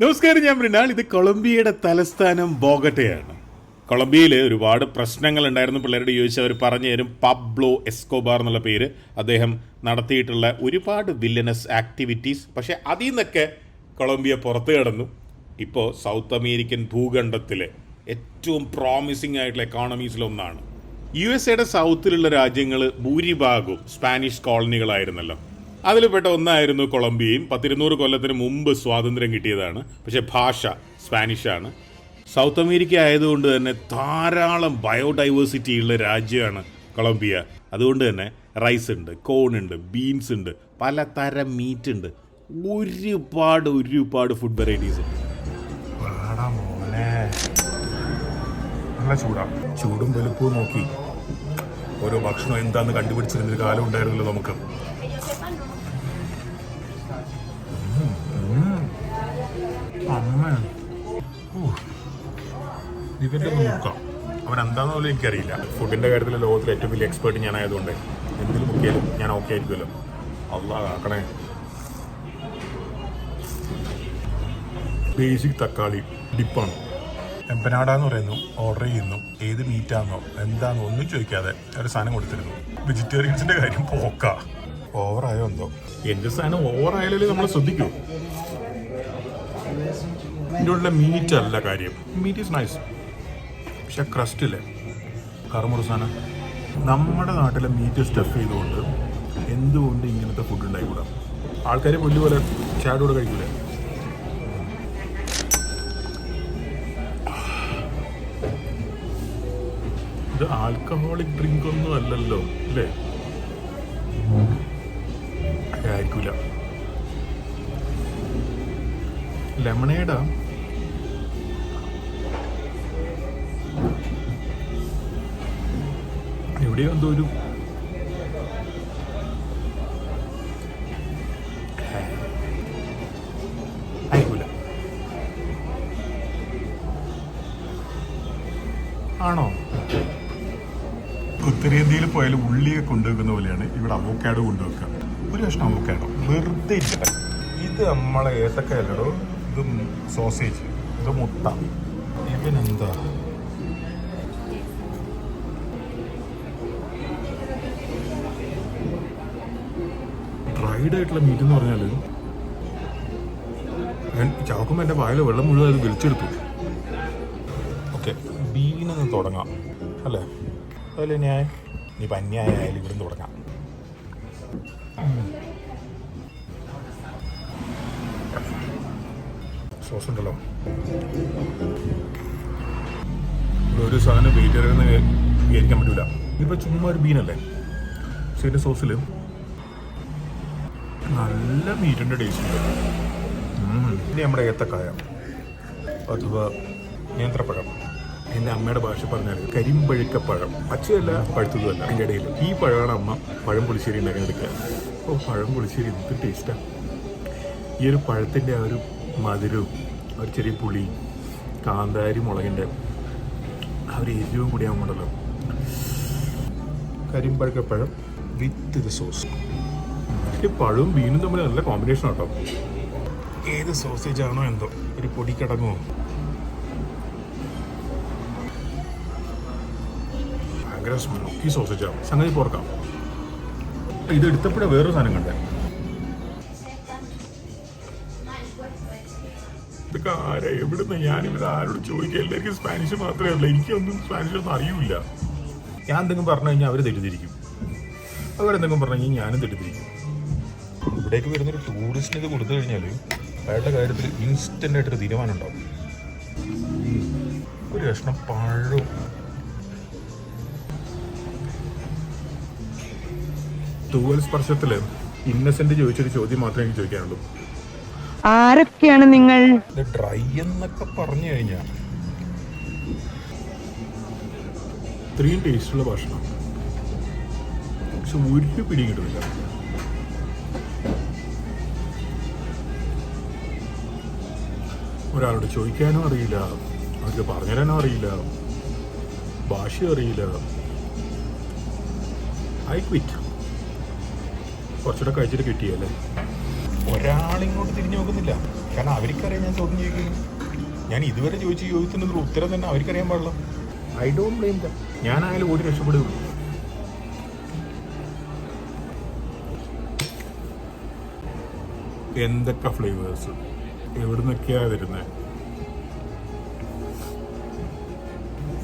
നമസ്കാരം, ഞാൻ മൃണാൾ. ഇത് കൊളംബിയയുടെ തലസ്ഥാനം ബോഗട്ടയാണ്. കൊളംബിയയിൽ ഒരുപാട് പ്രശ്നങ്ങൾ ഉണ്ടായിരുന്നു. പിള്ളേരോട് ചോദിച്ചാൽ അവർ പറഞ്ഞു തരും. പബ്ലോ എസ്കോബാർ എന്നുള്ള പേര് അദ്ദേഹം നടത്തിയിട്ടുള്ള ഒരുപാട് വില്ലനസ് ആക്ടിവിറ്റീസ്. പക്ഷേ അതിൽ നിന്നൊക്കെ കൊളംബിയ പുറത്തു കടന്നു. ഇപ്പോൾ സൗത്ത് അമേരിക്കൻ ഭൂഖണ്ഡത്തിലെ ഏറ്റവും പ്രോമിസിംഗ് ആയിട്ടുള്ള എക്കോണമീസിലൊന്നാണ്. USA സൗത്തിലുള്ള രാജ്യങ്ങൾ ഭൂരിഭാഗവും സ്പാനിഷ് കോളനികളായിരുന്നല്ലോ. അതിൽപ്പെട്ട ഒന്നായിരുന്നു കൊളംബിയയും. 200 കൊല്ലത്തിന് മുമ്പ് സ്വാതന്ത്ര്യം കിട്ടിയതാണ്. പക്ഷേ ഭാഷ സ്പാനിഷാണ്. സൗത്ത് അമേരിക്ക ആയതുകൊണ്ട് തന്നെ ധാരാളം ബയോഡൈവേഴ്സിറ്റി ഉള്ള രാജ്യമാണ് കൊളംബിയ. അതുകൊണ്ട് തന്നെ റൈസ് ഉണ്ട്, കോൺ ഉണ്ട്, ബീൻസ് ഉണ്ട്, പലതരം മീറ്റ് ഉണ്ട്, ഒരുപാട് ഫുഡ് വെറൈറ്റീസ് ഉണ്ട്. നല്ല ചൂടും വലുപ്പവും നോക്കി ഓരോ ഭക്ഷണം എന്താന്ന് കണ്ടുപിടിച്ചിരുന്നൊരു കാലം ഉണ്ടായിരുന്നല്ലോ നമുക്ക്. ഇവരുടെ നോക്കാം, അവൻ എന്താന്ന് പോലും എനിക്കറിയില്ല. ഫുഡിന്റെ കാര്യത്തിൽ ലോകത്തിലെ ഏറ്റവും വലിയ എക്സ്പേർട്ട് ഞാനായതുകൊണ്ട് എന്തിലും മുക്കിയാലും ഞാൻ ഓക്കെ ആയിരിക്കുമല്ലോ. അള്ളാ കാക്കണേ. ബേസിക് തക്കാളി ഡിപ്പാണ്. എംപനാഡാന്ന് പറയുന്നു, ഓർഡർ ചെയ്യുന്നു. ഏത് മീറ്റാന്നോ എന്താന്നോ ഒന്നും ചോദിക്കാതെ ഒരു സാധനം കൊടുത്തിരുന്നു. വെജിറ്റേറിയൻസിന്റെ കാര്യം പോക്ക. ഓവറായോ എന്തോ. എന്റെ സാധനം ഓവറായാലേ നമ്മൾ ശ്രദ്ധിക്കൂ. ഇതിനുള്ള മീറ്റ് അല്ല കാര്യം. മീറ്റ് ഈസ് നൈസ്, പക്ഷെ ക്രസ്റ്റില്ലേ കറുമുറുസാന. നമ്മുടെ നാട്ടിലെ മീറ്റ് സ്റ്റഫ് ചെയ്തുകൊണ്ട് എന്തുകൊണ്ട് ഇങ്ങനത്തെ ഫുഡ് ഉണ്ടായിക്കൂടാ? ആൾക്കാർ പുല്ലുപോലെ ഷാഡോടെ കഴിക്കൂലേ? ഇത് ആൽക്കഹോളിക് ഡ്രിങ്ക് ഒന്നും അല്ലല്ലോ അല്ലേ? ആയിരിക്കൂല. ലെമണേഡാ. എവിടെയോ എന്തോ ഒരു ആയിരിക്കൂല. ആണോ? ഉത്തരേന്ത്യയിൽ പോയാലും ഉള്ളിയെ കൊണ്ടുവെക്കുന്ന പോലെയാണ് ഇവിടെ അവോക്കാഡോ കൊണ്ടുവെക്കുക. ഒരു കഷ്ണം അവോക്കാഡോ വെറുതെ ഇരിക്കട്ടെ. ഇത് നമ്മളെ ഏത്തക്കയല്ലടോ, ഇത് സോസേജ്, ഇത് മുട്ട. ഇവനെന്താ ഡ്രൈഡ് ആയിട്ടുള്ള മീറ്റ് എന്ന് പറഞ്ഞാൽ ചാക്കുമ്പോൾ എൻ്റെ വായിൽ വെള്ളം മുഴുവൻ അത് വലിച്ചെടുത്തു. ഓക്കെ, ബീനൊന്ന് തുടങ്ങാം അല്ലേ? അതല്ലേ ഞാൻ നീ പന്യായാലും ഇവിടുന്ന് തുടങ്ങാം. സോസ് ഉണ്ടല്ലോ. ഒരു സാധനം വെയിറ്ററിന്ന് വിചാരിക്കാൻ പറ്റൂല. ഇതിപ്പോൾ ചുമ്മാ ഒരു ബീനല്ലേ, പക്ഷെ ഇതിൻ്റെ സോസിൽ നല്ല മീറ്റിൻ്റെ ടേസ്റ്റ് ഉണ്ട്. ഇനി നമ്മുടെ ഏത്തക്കായ അഥവാ നേന്ത്രപ്പഴം. എൻ്റെ അമ്മയുടെ ഭാഷ പറഞ്ഞാൽ കരിമ്പഴുക്കപ്പഴം. പച്ചയല്ല പഴുത്തതുമല്ല, അതിൻ്റെ ഇടയിൽ. ഈ പഴമാണ് അമ്മ പഴം പുളിശ്ശേരി ഉണ്ടാക്കാൻ എടുക്കുക. ഓ, പഴം പുളിശ്ശേരി എന്ത് ടേസ്റ്റാണ്! ഈ ഒരു പഴത്തിൻ്റെ ആ ഒരു മധുരവും ഒരു ചെറിയ പുളി, കാന്താരി മുളകിൻ്റെ ആ ഒരു എരിവും കൂടി ആകുമ്പോഴല്ലോ. കരിമ്പഴുക്കപ്പഴം വിത്ത് ഇത് സോസ്. ഈ പഴവും ബീനും തമ്മിൽ നല്ല കോമ്പിനേഷൻ കേട്ടോ. ഏത് സോസേജ് ആണോ എന്തോ, ഒരു പൊടിക്കടങ്ങോ. ഭയങ്കര സ്മോക്കി സോസേജാണ്. സംഗതി പോർക്കാം. ഇത് എടുത്തപ്പോഴേ വേറൊരു സാധനം കണ്ടേ. ഇതൊക്കെ ആരാ, എവിടുന്ന്? ഞാനിവിടെ ആരോട് ചോദിക്കുക? എല്ലാവർക്കും സ്പാനിഷ് മാത്രമേ ഉള്ളൂ. എനിക്കൊന്നും സ്പാനിഷ് ഒന്നും അറിയില്ല. ഞാൻ എന്തെങ്കിലും പറഞ്ഞു കഴിഞ്ഞാൽ അവർ തെറ്റിദ്ധരിക്കും. അവരെന്തെങ്കിലും പറഞ്ഞു കഴിഞ്ഞാൽ ഞാനും തെറ്റിദ്ധരിക്കും. ഇവിടേക്ക് വരുന്നൊരു ടൂറിസ്റ്റിന് ഇത് കൊടുത്തു കഴിഞ്ഞാൽ അയാളുടെ കാര്യത്തിൽ ഇൻസ്റ്റൻ്റ് ആയിട്ടൊരു തീരുമാനം ഉണ്ടാവും. ഒരു കഷ്ണം പഴവും തൂവൽ സ്പർശത്തിൽ ഇന്നസെന്റ് ചോദിച്ചൊരു ചോദ്യം മാത്രമേ എനിക്ക് ചോദിക്കാനുള്ളൂ. ആരൊക്കെയാണ് നിങ്ങൾ? ഡ്രൈ എന്നൊക്കെ പറഞ്ഞു കഴിഞ്ഞാൽ ഇത്രയും ടേസ്റ്റുള്ള ഭക്ഷണം പക്ഷെ ഒരു പിടിയും കിട്ടുന്നില്ല. ഒരാളോട് ചോദിക്കാനും അറിയില്ല, അവർക്ക് പറഞ്ഞുതരാനും അറിയില്ല, ഭാഷ അറിയില്ല. I quit. കുറച്ചുകൂടെ കഴിച്ചിട്ട് കിട്ടിയല്ലേ. ഒരാളിങ്ങോട്ട് തിരിഞ്ഞു നോക്കുന്നില്ല. കാരണം അവർക്കറിയാം ഞാൻ ചോദ്യം ചോദിക്കുന്നു. ഞാൻ ഇതുവരെ ചോദിച്ച ചോദ്യത്തിനൊരു ഉത്തരം തന്നെ അവർക്കറിയാൻ പാടില്ല. I don't blame them. ഞാനായാലും ഓടി രക്ഷപ്പെടുകയുള്ളൂ. എന്തൊക്കെ ഫ്ലേവേഴ്സ് എവിടെ നിന്നൊക്കെയാണ് വരുന്നത്,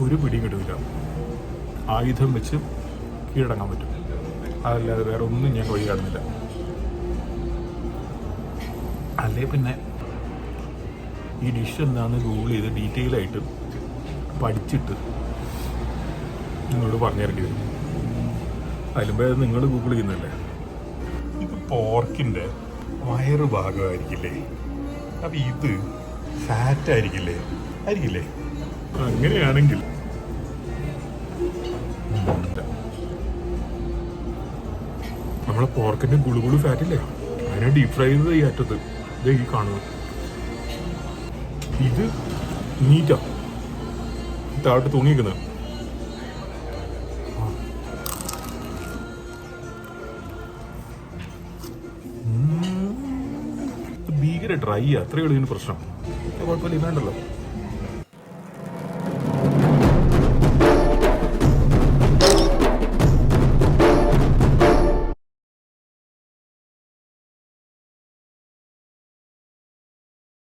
ഒരു പിടിയും കിട്ടില്ല. ആയുധം വെച്ച് കീഴടങ്ങാൻ പറ്റും, അതല്ലാതെ വേറെ ഒന്നും ഞാൻ വഴി കാണുന്നില്ല. അല്ലേ പിന്നെ ഈ ഡിഷ് എന്താണെന്ന് ഗൂഗിൾ ചെയ്ത് ഡീറ്റെയിൽ ആയിട്ട് പഠിച്ചിട്ട് നിങ്ങളോട് പറഞ്ഞു തരേണ്ടി വരും. അതിലുമ്പേ നിങ്ങൾ ഗൂഗിൾ ചെയ്യുന്നല്ലേ. ഇത് പോർക്കിൻ്റെ വയറ് ഭാഗമായിരിക്കില്ലേ, അപ്പം ഇത് ഫാറ്റ് ആയിരിക്കില്ലേ? അങ്ങനെയാണെങ്കിൽ നമ്മളെ പോർക്കിൻ്റെ ഗുളുഗുളു ഫാറ്റില്ലേ, അതിനെ ഡീപ് ഫ്രൈ ചെയ്തത് ഈ അറ്റത്ത് ഇത് ഈ കാണുന്നത്. ഇത് നീറ്റാ താഴോട്ട് തൂങ്ങിക്കുന്നത്. ഭീകര ഡ്രൈ, അത്രയേ ഉള്ളൂ ഇതിന് പ്രശ്നം. കുഴപ്പമില്ല, ഇതുണ്ടല്ലോ